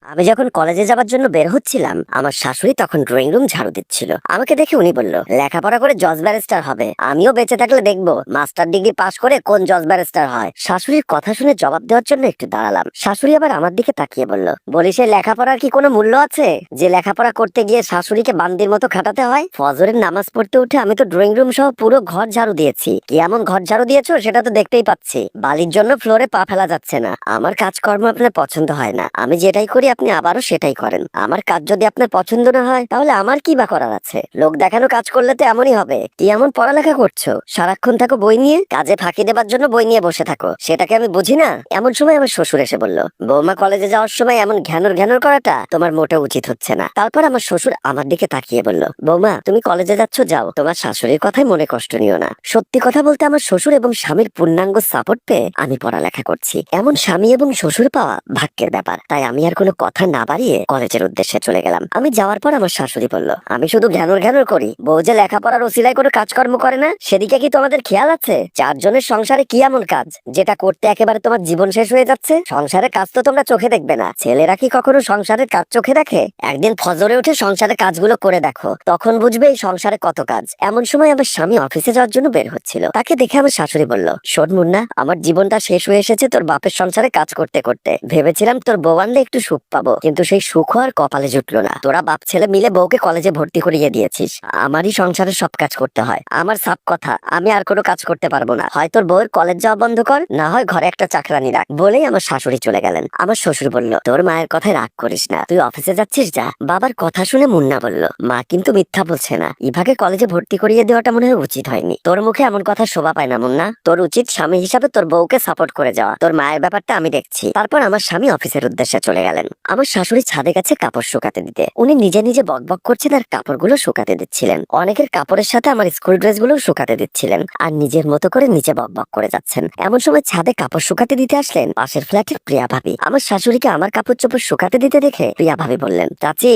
আমি যখন কলেজে যাবার জন্য বের হচ্ছিলাম, আমার শাশুড়ি তখন ড্রয়িং রুম ঝাড়ু দিচ্ছিল। আমাকে দেখে উনি বলল, লেখাপড়া করে জজ ব্যারিস্টার হবে। আমিও বেঁচে থাকলে দেখবো মাস্টার ডিগ্রি পাশ করে কোন জজ ব্যারিস্টার হয়। শাশুড়ির কথা শুনে জবাব দেওয়ার জন্য একটু দাঁড়ালাম। শাশুড়ি আবার আমার দিকে তাকিয়ে বলল, বলি সে লেখাপড়ার কি কোনো মূল্য আছে যে লেখাপড়া করতে গিয়ে শাশুড়িকে বান্দির মতো খাটাতে হয়? ফজরের নামাজ পড়তে উঠে আমি তো ড্রয়িং রুম সহ পুরো ঘর ঝাড়ু দিয়েছি। কি এমন ঘর ঝাড়ু দিয়েছো সেটা তো দেখতেই পাচ্ছি। বালির জন্য ফ্লোরে পা ফেলা যাচ্ছে না। আমার কাজকর্ম আপনার পছন্দ হয় না, আমি যেটাই করি আপনি আবারও সেটাই করেন। আমার কাজ যদি আপনার পছন্দ না হয় তাহলে আমার কি বা করার আছে? লোক দেখানো কাজ করলে তো এমনই হবে। কি এমন পড়ালেখা করছো? সারাক্ষণ থাকো বই নিয়ে, কাজে ফাঁকি দেবার জন্য বই নিয়ে বসে থাকো, সেটাকে আমি বুঝি না? এমন সময় আমার শ্বশুর এসে বলল, বৌমা কলেজে যাওয়ার সময় এমন ঘ্যানর ঘ্যানর করাটা তোমার মোটেও উচিত হচ্ছে না। তারপর আমার শ্বশুর আমার দিকে তাকিয়ে বলল, বৌমা তুমি কলেজে যাচ্ছ যাও, তোমার শাশুড়ির কথায় মনে কষ্ট নিও না। সত্যি কথা বলতে আমার শ্বশুর এবং স্বামীর পূর্ণাঙ্গ সাপোর্ট পেয়ে আমি পড়ালেখা করছি। এমন স্বামী এবং শ্বশুর পাওয়া ভাগ্যের ব্যাপার। তাই আমি আর কোনো কথা না বাড়িয়ে কলেজের উদ্দেশ্যে চলে গেলাম। আমি যাওয়ার পর আমার শাশুড়ি বলল, আমি শুধু ঘ্যানর ঘ্যানর করি, বউ যে লেখাপড়ার ওসিলায় কোনো কাজকর্ম করে না সেদিকে কি তোমাদের খেয়াল আছে? চারজনের সংসারে কি এমন কাজ যেটা করতে একেবারে তোমার জীবন শেষ হয়ে যাচ্ছে? সংসারের কাজ তো তোমরা চোখে দেখবে না, ছেলেরা কি কখনো সংসারের কাজ চোখে দেখে? একদিন ফজরে উঠে সংসারের কাজগুলো করে দেখো, তখন বুঝবে এই সংসারে কত কাজ। এমন সময় আমার স্বামী অফিসে যাওয়ার জন্য বের হচ্ছিল। তাকে দেখে আমার শাশুড়ি বলল, শোন মুন্না, আমার জীবনটা শেষ হয়ে এসেছে তোর বাপের সংসারে কাজ করতে করতে। ভেবেছিলাম তোর বউ আনলে একটু সুখ পাবো, কিন্তু সেই সুখ আর কপালে জুটলো না। তোরা বাপ ছেলে মিলে বউকে কলেজে ভর্তি করিয়ে দিয়েছিস। আমারই সংসারে সব কাজ করতে হয়। আমার সাপ কথা, আমি আর কোনো কাজ করতে পারবো না। হয় তোর বউয়ের কলেজ যাওয়া বন্ধ কর, না হয় ঘরে একটা চাকরানি রাখ। বলেই আমার শাশুড়ি চলে গেলেন। আমার শ্বশুর বলল, তোর মায়ের কথায় রাগ করিস না, তুই অফিসে যাচ্ছিস যা। বাবার কথা শুনে মুন্না বলল, মা কিন্তু মিথ্যা বলছে না, ইভাকে কলেজে ভর্তি করিয়ে দেওয়াটা মনে হয় উচিত হয়নি। তোর মুখে এমন কথা শোভা পায় না মুন্না। তোর উচিত স্বামী হিসাবে তোর বউকে সাপোর্ট করে যাওয়া। তোর মায়ের ব্যাপারটা আমি দেখছি। তারপর আমার স্বামী অফিসের উদ্দেশ্যে চলে গেলেন। আমার শাশুড়ি ছাদে গেছে কাপড় শুকাতে দিতে। উনি নিজে নিজে বকবক করছেন আর কাপড়গুলো শুকাতে দিচ্ছিলেন। অনেকের কাপড়ের সাথে আমার স্কুল ড্রেস গুলো শুকাতে দিচ্ছিলেন আর নিজের মতো করে নিচে বকবক করে যাচ্ছেন। এমন সময় ছাদে কাপড় শুকাতে দিতে আসলেন পাশের ফ্ল্যাটের প্রিয়া ভাবি। আমার শাশুড়িকে আমার কাপড় চোপড় শুকাতে দিতে দেখে প্রিয়া ভাবি বললেন, চাচি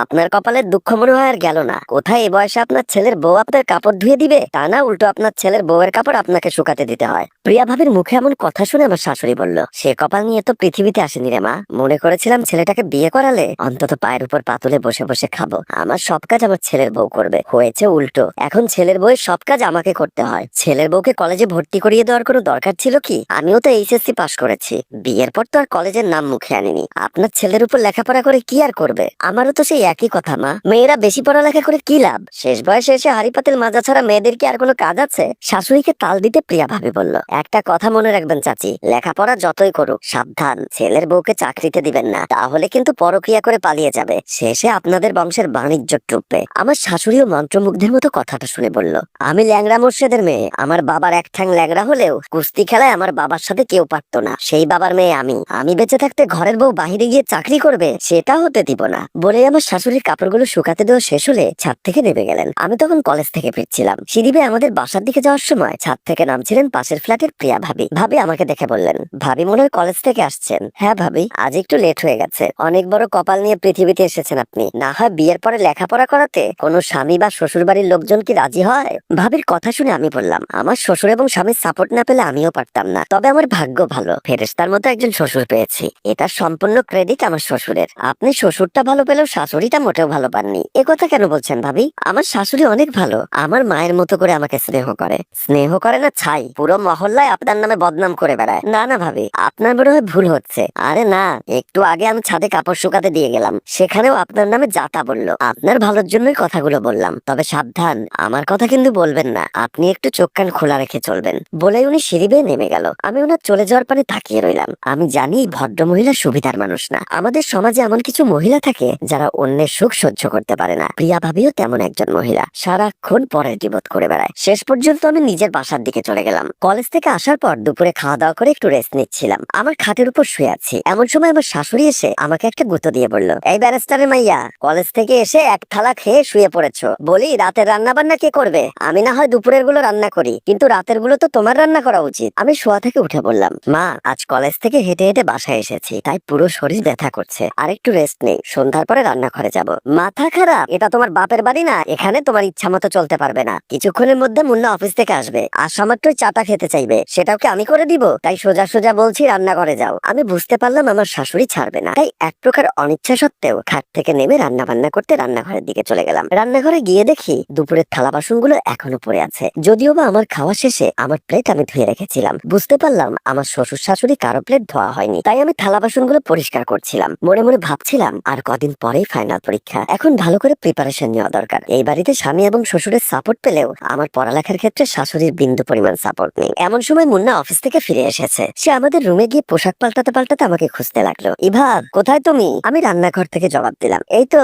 আপনার কপালের দুঃখ মনে হয় আর গেল না। কোথায় এ বয়সে আপনার ছেলের বউ আপনার কাপড় ধুয়ে দিবে, তা না উল্টো আপনার ছেলের বউয়ের কাপড় আপনাকে শুকাতে দিতে হয়। প্রিয়া ভাবির মুখে এমন কথা শুনে আমার শাশুড়ি বলল, সে কপাল নিয়ে তো পৃথিবীতে আসেনি রে মা। মনে করেছিলাম ছেলেটাকে বিয়ে করালে অন্তত পায়ের উপর পাতুলে বসে বসে খাবো, আমার সব কাজ আমার ছেলের বউ করবে। হয়েছে উল্টো, এখন ছেলের বউয়ের সব কাজ আমাকে করতে হয়। ছেলের বউকে কলেজে ভর্তি করিয়ে দেওয়ার কোনো দরকার ছিল কি? আমিও তো এইচএসসি পাশ করেছি, বিয়ের পর তো আর কলেজের নাম মুখে আনিনি। আপনার ছেলের উপর লেখাপড়া করে কি আর করবে? আমারও তো সেই একই কথা মা, মেয়েরা বেশি পড়ালেখা করে কি লাভ? শেষ বয়সে এসে হাড়ি পাতিল মাজা ছাড়া মেয়েদের কি আর কোনো কাজ আছে? শাশুড়িকে তাল দিতে প্রিয়া ভাবি বলল, একটা কথা মনে রাখবেন চাচি, লেখাপড়া যতই করুক সাবধান, ছেলের বউকে চাকরিতে দিবেন না, তাহলে কিন্তু পরক্রিয়া করে পালিয়ে যাবে। শেষে আপনাদের বংশের বাণিজ্য ডুববে। আমার শাশুড়িও মন্ত্রমুগ্ধের মতো কথাটা শুনে বলল, আমি ল্যাংড়া মোর্শেদের মেয়ে, আমার বাবার এক ঠ্যাং ল্যাংড়া হলেও কুস্তি খেলায় আমার বাবার সাথে কেউ পারতো না। সেই বাবার মেয়ে আমি বেঁচে থাকতে ঘরের বউ বাহিরে গিয়ে চাকরি করবে, সেটা হতে দিব না। বলে আমার শাশুড়ির কাপড়গুলো শুকাতে দেওয়া শেষ হলে ছাদ থেকে নেমে গেলেন। আমি তখন কলেজ থেকে ফিরছিলাম। সিঁড়ি বেয়ে আমাদের বাসার দিকে যাওয়ার সময় ছাদ থেকে নামছিলেন পাশের ফ্ল্যাটের প্রিয়া ভাবি। ভাবি আমাকে দেখে বললেন, ভাবি মনে হয় কলেজ থেকে আসছেন? হ্যাঁ ভাবি, আজ একটু লেট হয়ে গেছে। অনেক বড় কপাল নিয়ে পৃথিবীতে এসেছেন আপনি। না হয় বিয়ের পরে লেখাপড়া করাতে কোনো স্বামী বা শ্বশুর বাড়ির লোকজন কি রাজি হয়? ভাবির কথা শুনে আমি বললাম, আমার শ্বশুর এবং স্বামীর সাপোর্ট না পেলে আমিও পারতাম না, তবে আমার ভাগ্য ভালো, ফেরেশতার মতো একজন শ্বশুর পেয়েছি। এটা সম্পূর্ণ ক্রেডিট আমার শ্বশুরের। আপনি শ্বশুরটা ভালো পেলেও শাশুড়িটা মোটেও ভালো পাননি। এ কথা কেন বলছেন ভাবি? আমার শাশুড়ি অনেক ভালো, আমার মায়ের মতো করে আমাকে স্নেহ করে। স্নেহ করে না ছাই, পুরো মহল্লায় আপনার নামে বদনাম করে বেড়ায়। না না ভাবি, আপনার মনে হয় ভুল হচ্ছে। আরে না, একটু আগে আমি ছাদে কাপড় শুকাতে দিয়ে গেলাম, সেখানেও আপনার নামে যাতা বললো। আপনার ভালোর জন্যই কথাগুলো বললাম, তবে সাবধান, আমার কথা কিন্তু বলবেন না। আপনি একটু চোখ কান খোলা রেখে চলবেন। বলে উনি সিঁড়ি বেয়ে নেমে গেল। আমি ওনার চলে যাওয়ার পানে তাকিয়ে রইলাম। আমি জানি ভদ্র মহিলা সুবিধার মানুষ না। আমাদের সমাজে এমন কিছু মহিলা থাকে যারা অন্যের সুখ সহ্য করতে পারে না। প্রিয়া ভাবিও তেমন একজন মহিলা, সারাক্ষণ পরের বিপদ করে বেড়ায়। শেষ পর্যন্ত আমি নিজের বাসার দিকে চলে গেলাম। কলেজ থেকে আসার পর দুপুরে খাওয়া দাওয়া করে একটু রেস্ট নিচ্ছিলাম। আমার খাটের উপর শুয়ে আছি। এমন সময় আমার শাশুড়ি এসে আমাকে একটা গুঁতো দিয়ে বলল, এই ব্যারিস্টারের মাইয়া, কলেজ থেকে এসে এক থালা খেয়ে শুয়ে পড়েছো। বলি রাতের রান্না বান্না কে করবে? আমি না হয় দুপুরের গুলো রান্না করি, কিন্তু রাতের গুলো তো তোমার রান্না করা উচিত। আমি শোয়া থেকে উঠে বললাম, মা আজ কলেজ থেকে হেঁটে হেঁটে বাসায় এসেছি, তাই পুরো শরীর ব্যথা করছে, আর একটু রেস্ট নেই, সন্ধ্যার পরে রান্নাঘরে যাব। মাথা খারাপ? এটা তোমার বাপের বাড়ি না, এখানে তোমার ইচ্ছা মতো চলতে পারবে না। কিছুক্ষণের মধ্যে মুন্না অফিস থেকে আসবে, আর সামাত্রই চাটা খেতে চাইবে, সেটাও কি আমি করে দিব? তাই সোজা সোজা বলছি রান্নাঘরে যাও। আমি বুঝতে পারলাম আমার শাশুড়ি ছাড়বে না। না, তাই এক প্রকার অনিচ্ছা সত্ত্বেও খাট থেকে নেমে রান্না বান্না করতে রান্নাঘরের দিকে চলে গেলাম। রান্নাঘরে গিয়ে দেখি দুপুরের থালা বাসনগুলো এখনো পড়ে আছে, যদিও বা আমার খাওয়া শেষে আমার প্লেট আমি ধুয়ে রেখেছিলাম। বুঝতে পারলাম আমার শ্বশুর শাশুড়ি কারো প্লেট ধোয়া হয়নি, তাই আমি থালা বাসনগুলো পরিষ্কার করছিলাম। মনে মনে ভাবছিলাম আর কদিন পরেই ফাইনাল পরীক্ষা, এখন ভালো করে প্রিপারেশন নেওয়া দরকার। এই বাড়িতে স্বামী এবং শ্বশুরের সাপোর্ট পেলেও আমার পড়ালেখার ক্ষেত্রে শাশুড়ির বিন্দু পরিমাণ সাপোর্ট নেই। এমন সময় মুন্না অফিস থেকে ফিরে এসেছে। সে আমাদের রুমে গিয়ে পোশাক পাল্টাতে পাল্টাতে আমাকে খুঁজতে লাগলো। ইভাব, কোথায় তুমি? আমি রান্নাঘর থেকে জবাব দিলাম, এই তো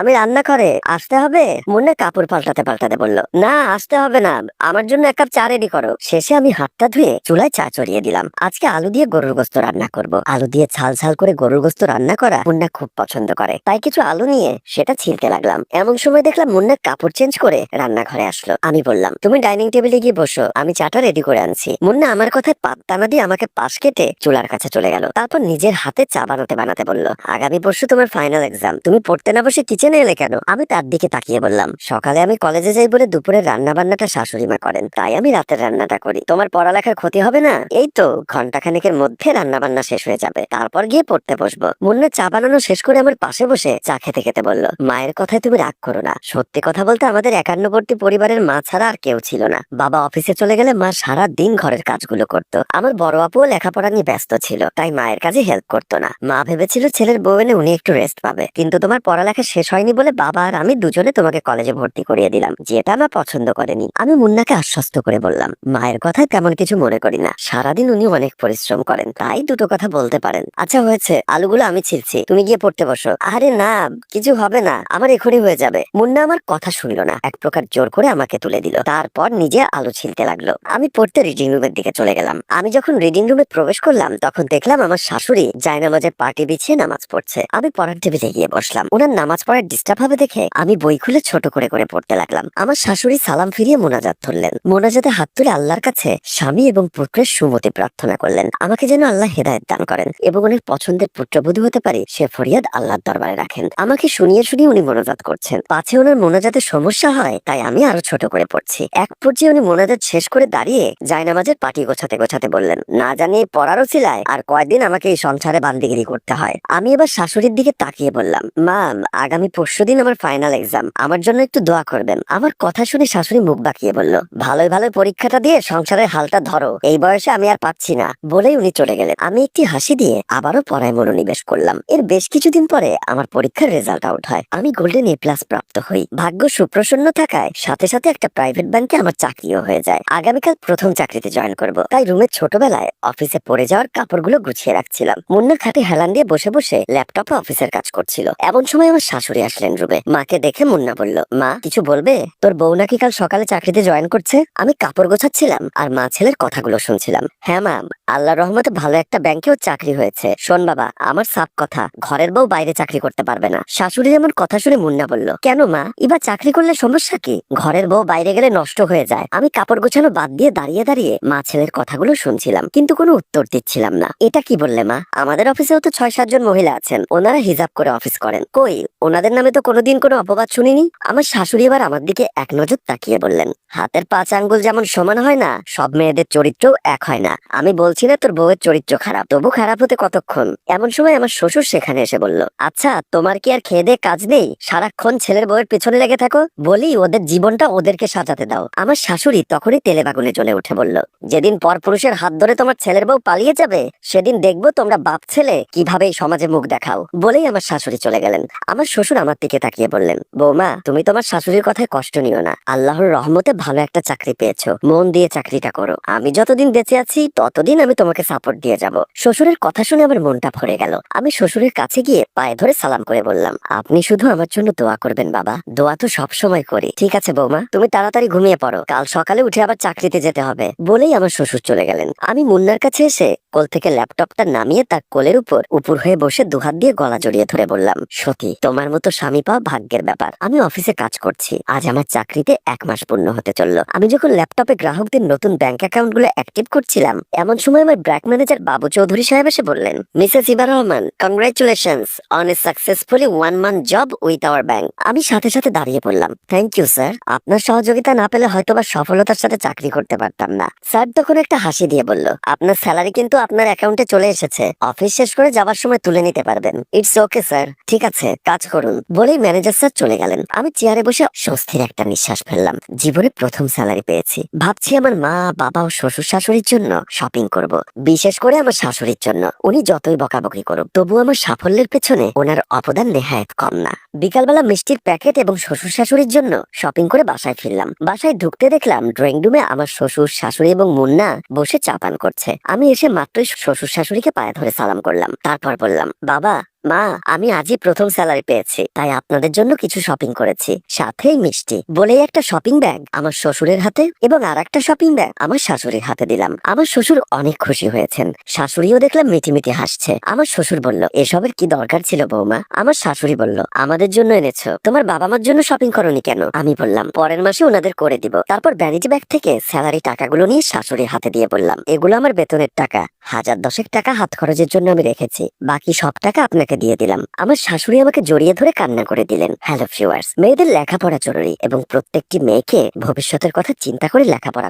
আমি রান্নাঘরে। আসতে হবে? মুন্না কাপড় পাল্টাতে পাল্টাতে বলল, না আসতে হবে না, আমার জন্য এক কাপ চা রেডি করো। শেষে আমি হাতটা ধুয়ে চুলায় চা চড়িয়ে দিলাম। আজকে আলু দিয়ে গরুর গোস্ত রান্না করব। আলু দিয়ে ঝাল ঝাল করে গরুর গোস্ত রান্না করা মুন্না খুব পছন্দ করে, তাই কিছু আলু নিয়ে সেটা ছিলতে লাগলাম। এমন সময় দেখলাম মুন্না কাপড় চেঞ্জ করে রান্নাঘরে আসলো। আমি বললাম, তুমি ডাইনিং টেবিলে গিয়ে বসো, আমি চাটা রেডি করে আনছি। মুন্না আমার কথায় পাত্তা না দিয়ে আমাকে পাশ কেটে চুলার কাছে চলে গেল। তারপর নিজের হাতে চা বানাতে বানাতে বলল, আগামী পরশু তোমার ফাইনাল এক্সাম, তুমি পড়তে না বসে কিচেনে এলে কেন? আমি তার দিকে তাকিয়ে বললাম, সকালে আমি কলেজে যাই বলে দুপুরের রান্না বান্নাটা শাশুড়ি মা করেন, তাই আমি রাতের রান্নাটা করি। তোমার পড়ালেখার ক্ষতি হবে না? এই তো ঘন্টাখানেকের মধ্যে রান্না বান্না শেষ হয়ে যাবে, তারপর গিয়ে পড়তে বসবো। মুন্না চা বানানো শেষ করে আমার পাশে বসে চা খেতে খেতে বলল, মায়ের কথায় তুমি রাগ করো না। সত্যি কথা বলতে আমাদের একান্নবর্তী পরিবারের মা ছাড়া আর কেউ ছিল না। বাবা অফিসে চলে গেলে মা সারা দিন ঘরের কাজগুলো করতো। আমার বড় আপুও লেখাপড়া নিয়ে ব্যস্ত ছিল, তাই মায়ের কাজে হেল্প করতো না। মা ভেবেছিল ছেলের বউ এনে উনি একটু রেস্ট পাবে, কিন্তু তোমার পড়ালেখা শেষ হয়নি বলে বাবা আর আমি দুজনে তোমাকে কলেজে ভর্তি করিয়ে দিলাম, যেটা মা পছন্দ করেনি। আমি মুন্নাকে আশ্বস্ত করে বললাম, মায়ের কথায় তেমন কিছু মনে করি না, সারাদিন উনি অনেক পরিশ্রম করেন, তাই দুটো কথা বলতে পারেন। আচ্ছা হয়েছে, আলুগুলো আমি ছিলছি, তুমি গিয়ে পড়তে বসো। আরে না, কিছু হবে না, আমার এখনই হয়ে যাবে। মুন্না আমার কথা শুনলো না, এক প্রকার জোর করে আমাকে তুলে দিল, তারপর নিজে আলু ছিলতে লাগলো। আমি পড়তে রিডিং রুমের দিকে চলে গেলাম। আমি যখন রিডিং রুমে প্রবেশ করলাম তখন দেখলাম আমার শাশুড়ি জায়নামাজের পাটি বিছিয়ে নামাজ পড়ছে। আমি পড়ার টেবিলে গিয়ে বসলাম। ওনার নামাজ পড়ার ডিস্টার্ব হবে দেখে আমি বই খুলে ছোট করে করে পড়তে লাগলাম। আমার শাশুড়ি সালাম ফিরিয়ে মোনাজাত ধরলেন। মোনাজাতে হাত তুলে আল্লাহর কাছে স্বামী এবং পুত্রের সুমতি প্রার্থনা করলেন, আমাকে যেন আল্লাহ হেদায়েত দান করেন এবং ওনার পছন্দের পুত্রবধূ হতে পারি সে ফরিয়াদ আল্লাহর দরবারে রাখেন। আমাকে শুনিয়ে শুনিয়ে উনি মোনাজাত করছেন। পাছে ওনার মোনাজাতে সমস্যা হয় তাই আমি আরো ছোট করে পড়ছি। এক পর্যায়ে উনি মোনাজাত শেষ করে দাঁড়িয়ে জায়নামাজের পাটি গোছাতে গোছাতে বললেন, না জানি পড়ারও ছিলায় আর কয়দিন আমাকে এই সংসারে বান্দিগিরি করতে হয়। আমি এবার শাশুড়ির দিকে তাকিয়ে বললাম, মা আগামী পরশুদিন আমার ফাইনাল এক্সাম, আমার জন্য একটু দোয়া করবেন। আমার কথা শুনে শাশুড়ি মুখ বাঁকিয়ে বলল, ভালোই ভালোই পরীক্ষাটা দিয়ে সংসারের হালটা ধরো, এই বয়সে আমি আর পাচ্ছি না, বলেই উনি চলে গেলেন। আমি একটি হাসি দিয়ে আবারও পড়ায় মনোনিবেশ করলাম। এর বেশ কিছুদিন পরে আমার পরীক্ষার রেজাল্ট আউট হয়। আমি গোল্ডেন এ প্লাস প্রাপ্ত হই। ভাগ্য সুপ্রসন্ন থাকায় সাথে সাথে একটা প্রাইভেট ব্যাংকে আমার চাকরিও হয়ে যায়। আগামীকাল প্রথম চাকরিতে জয়েন করব, তাই রুমের ছোটবেলায় অফিসে পড়ে যাওয়ার কাপড়গুলো গুছিয়ে রাখছিলাম। মুন্না খাটে হেলান দিয়ে বসে বসে ল্যাপটপে অফিসের কাজ করছিল। এমন সময় আমার শাশুড়ি আসলেন রুমে। মাকে দেখে মুন্না বলল, মা কিছু বলবে? তোর বউ নাকি কাল সকালে চাকরিতে জয়েন করছে। আমি কাপড় গোছাচ্ছিলাম আর মা ছেলের কথাগুলো শুনছিলাম। হ্যাঁ মা, আল্লাহর রহমতে ভালো একটা ব্যাংকেও চাকরি হয়েছে। শোন বাবা, আমার সাফ কথা, ঘরের বউ বাইরে চাকরি করতে পারবে না। শাশুড়ি এমন কথা শুনে মুন্না বলল, কেন মা, এবার চাকরি করলে সমস্যা কি? ঘরের বউ বাইরে গেলে নষ্ট হয়ে যায়। আমি কাপড় গোছানো বাদ দিয়ে দাঁড়িয়ে দাঁড়িয়ে মা ছেলের কথাগুলো শুনছিলাম, কিন্তু কোনো উত্তর দিচ্ছিলাম না। এটা কি বললে মা? আমাদের অফিসেও তো 6-7 জন মহিলা আছেন, ওনারা হিজাব করে অফিস করেন, কই ওনাদের নামে তো কোনোদিন কোনো অপবাদ শুনিনি। আমার শাশুড়ি এবার আমার দিকে এক নজর তাকিয়ে বললেন, হাতের 5 আঙ্গুল যেমন সমান হয় না, সব মেয়েদের চরিত্রও এক হয় না। আমি বলছি না তোর বউয়ের চরিত্র খারাপ, তবু খারাপ হতে কতক্ষণ? এমন সময় আমার শ্বশুর সেখানে এসে বলল, আচ্ছা তোমার কি আর খেয়ে দেয়ে কাজ নেই? সারাক্ষণ ছেলের বউয়ের পেছনে লেগে থাকো। বলি ওদের জীবনটা ওদেরকে সাজাতে দাও। আমার শাশুড়ি তখনই তেলে বাগুনে জ্বলে উঠে বলল, যেদিন পরপুরুষের হাত ধরে তোমার ছেলের বউ পালিয়ে যাবে সেদিন দেখবো তোমরা বাপ ছেলে কিভাবে এই সমাজে মুখ দেখাও। বলেই আমার শাশুড়ি চলে গেলেন। আমার শ্বশুর আমার দিকে তাকিয়ে বললেন, বৌমা তুমি তোমার শাশুড়ির কথায় কষ্ট নিও না, আল্লাহর রহমতে ভালো একটা চাকরি পেয়েছো, মন দিয়ে চাকরিটা করো। আমি যতদিন বেঁচে আছি ততদিন আমি তোমাকে সাপোর্ট দিয়ে যাব। শ্বশুরের কথা শুনে আমার মনটা ভরে গেল। আমি শ্বশুরের কাছে গিয়ে পায়ে ধরে সালাম করে বললাম, আপনি শুধু আমার জন্য দোয়া করবেন বাবা। দোয়া তো সব সময় করি। ঠিক আছে বৌমা, তুমি তাড়াতাড়ি ঘুমিয়ে পড়ো, কাল সকালে উঠে আবার চাকরিতে যেতে হবে। বলেই আমার শ্বশুর চলে গেলেন। আমি মুন্নার কাছে এসে কোল থেকে ল্যাপটপটা নামিয়ে তার কোলের উপর হয়ে বসে দুহাত দিয়ে গলা জড়িয়ে ধরে বললাম, সতী তোমার মতো স্বামী পাওয়া ভাগ্যের ব্যাপার। আমি অফিসে কাজ করছি, আজ আমার চাকরিতে 1 মাস পূর্ণ হতে চললো। আমি যখন ল্যাপটপে গ্রাহকদের নতুন ব্যাংক অ্যাকাউন্ট গুলো অ্যাক্টিভ করছিলাম, এমন সময় আমার ব্র্যাক ম্যানেজার বাবু চৌধুরী সাহেব এসে বললেন, Mrs Iba Rahman, congratulations on a successfully 1 month job with our bank. আমি সাথে সাথে দাঁড়িয়ে পড়লাম, থ্যাংক ইউ স্যার, আপনার সহযোগিতা না পেলে হয়তোবা সফলতার সাথে চাকরি করতে পারতাম না। স্যার তখন একটা হাসি দিয়ে বলল, আপনার স্যালারি কিন্তু আপনার অ্যাকাউন্টে চলে এসেছে। অফিস শেষ করে যাবার সময় সময় তুলে নিতে পারবেন। ইটস ওকে স্যার, ঠিক আছে কাজ করুন বলেই ম্যানেজার স্যার চলে গেলেন। আমি চেয়ারে বসে স্বস্তির একটা নিঃশ্বাস ফেললাম। জীবনে প্রথম স্যালারি পেয়েছি। ভাবছি আমার মা বাবা ও শ্বশুর শাশুড়ির জন্য শপিং করব, বিশেষ করে আমার শাশুড়ির জন্য। উনি যতই বকাবকি করুক তবু আমার সাফল্যের পেছনে ওনার অবদান নেহায়েত কম না। বিকালবেলা মিষ্টির প্যাকেট এবং শ্বশুর শাশুড়ির জন্য শপিং করে বাসায় ফিরলাম। বাসায় ঢুকতে দেখলাম ড্রয়িং রুমে আমার শ্বশুর শাশুড়ি এবং মুন্না বসে চা পান করছে। আমি এসে মাত্রই শ্বশুর শাশুড়িকে পায়ে ধরে সালাম করলাম। তারপর বললাম, বাবা মা, আমি আজই প্রথম স্যালারি পেয়েছি, তাই আপনাদের জন্য কিছু শপিং করেছি, সাথেই মিষ্টি। বলেই একটা শপিং ব্যাগ আমার শ্বশুরের হাতে এবং আর একটা শপিং ব্যাগ আমার শাশুড়ির হাতে দিলাম। আমার শ্বশুর অনেক খুশি হয়েছেন। শাশুড়িও দেখলাম মিটিমিটি হাসছে। আমার শ্বশুর বলল, এসবের কি দরকার ছিল বৌমা? আমার শাশুড়ি বলল, আমাদের জন্য এনেছো, তোমার বাবা মার জন্য শপিং করনি কেন? আমি বললাম, পরের মাসে ওনাদের করে দিব। তারপর ভ্যানিটি ব্যাগ থেকে স্যালারি টাকাগুলো নিয়ে শাশুড়ির হাতে দিয়ে বললাম, এগুলো আমার বেতনের টাকা, 1010 টাকা হাত খরচের জন্য আমি রেখেছি, বাকি সব টাকা আপনাকে দিয়ে দিলাম। আমার শাশুড়ি আমাকে জড়িয়ে ধরে কান্না করে দিলেন। হ্যালো ভিউয়ার্স, মেয়েদের লেখাপড়া জরুরি এবং প্রত্যেকটি মেয়েকে ভবিষ্যতের কথা চিন্তা করে লেখাপড়া